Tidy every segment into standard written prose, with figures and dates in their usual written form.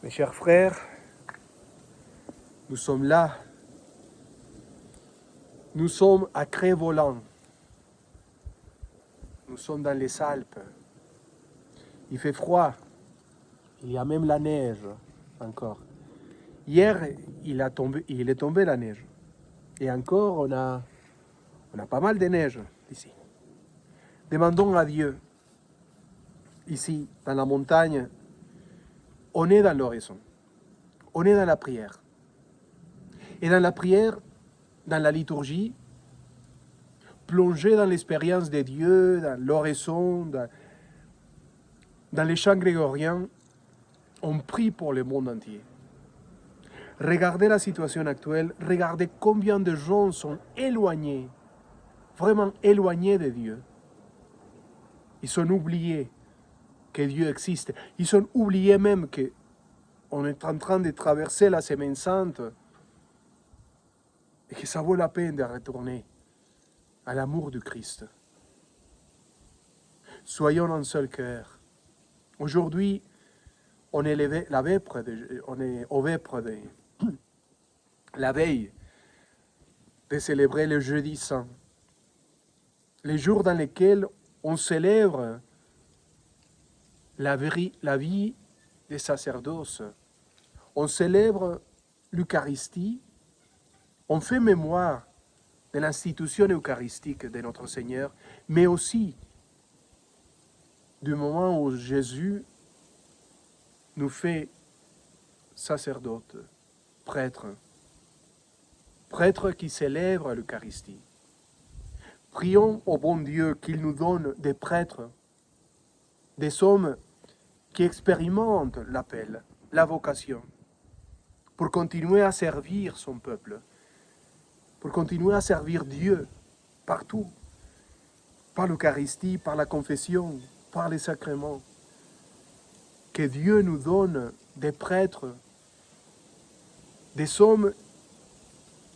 Mes chers frères, nous sommes là. Nous sommes à Cré-Voland. Nous sommes dans les Alpes. Il fait froid. Il y a même la neige encore. Hier, il est tombé la neige. Et encore, on a pas mal de neige ici. Demandons à Dieu. Ici, dans la montagne, on est dans l'horizon. On est dans la prière. Et dans la prière, dans la liturgie, plongé dans l'expérience de Dieu, dans l'horizon, dans les chants grégoriens, on prie pour le monde entier. Regardez la situation actuelle, regardez combien de gens sont éloignés, vraiment éloignés de Dieu. Ils sont oubliés que Dieu existe. Ils sont oubliés même qu'on est en train de traverser la Semaine Sainte et que ça vaut la peine de retourner à l'amour du Christ. Soyons un seul cœur. Aujourd'hui, on est au vêpres de la veille de célébrer le Jeudi Saint, les jours dans lesquels on célèbre la vie des sacerdoces. On célèbre l'Eucharistie, on fait mémoire de l'institution eucharistique de notre Seigneur, mais aussi du moment où Jésus nous fait sacerdotes, prêtres qui célèbrent l'Eucharistie. Prions au bon Dieu qu'il nous donne des prêtres, des hommes qui expérimentent l'appel, la vocation, pour continuer à servir son peuple, pour continuer à servir Dieu partout, par l'Eucharistie, par la confession, par les sacrements. Que Dieu nous donne des prêtres, des hommes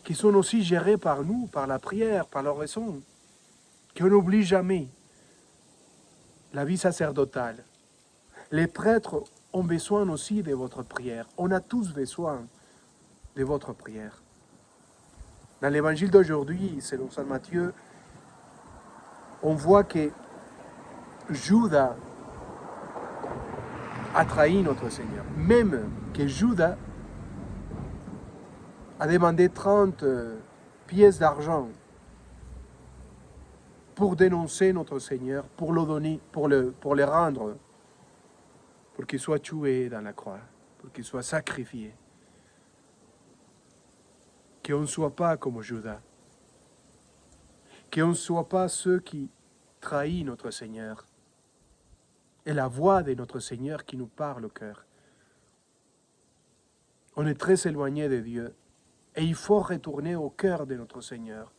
qui sont aussi gérés par nous, par la prière, par l'oraison, qu'on n'oublie jamais la vie sacerdotale. Les prêtres ont besoin aussi de votre prière. On a tous besoin de votre prière. Dans l'évangile d'aujourd'hui, selon saint Matthieu, on voit que Judas a trahi notre Seigneur. Même que Judas a demandé 30 pièces d'argent pour dénoncer notre Seigneur, pour le donner, pour le rendre, pour qu'il soit tué dans la croix, pour qu'il soit sacrifié. Qu'on ne soit pas comme Judas. Qu'on ne soit pas ceux qui trahissent notre Seigneur. Et la voix de notre Seigneur qui nous parle au cœur. On est très éloigné de Dieu. Et il faut retourner au cœur de notre Seigneur.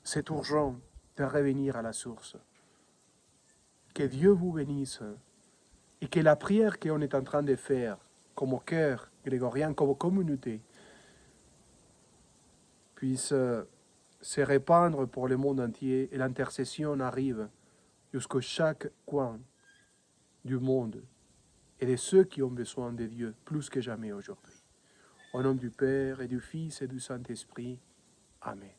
C'est urgent de revenir à la source. Que Dieu vous bénisse. Et que la prière qu'on est en train de faire, comme cœur grégorien, comme communauté, puisse se répandre pour le monde entier et l'intercession arrive jusqu'à chaque coin du monde et de ceux qui ont besoin de Dieu plus que jamais aujourd'hui. Au nom du Père et du Fils et du Saint-Esprit. Amen.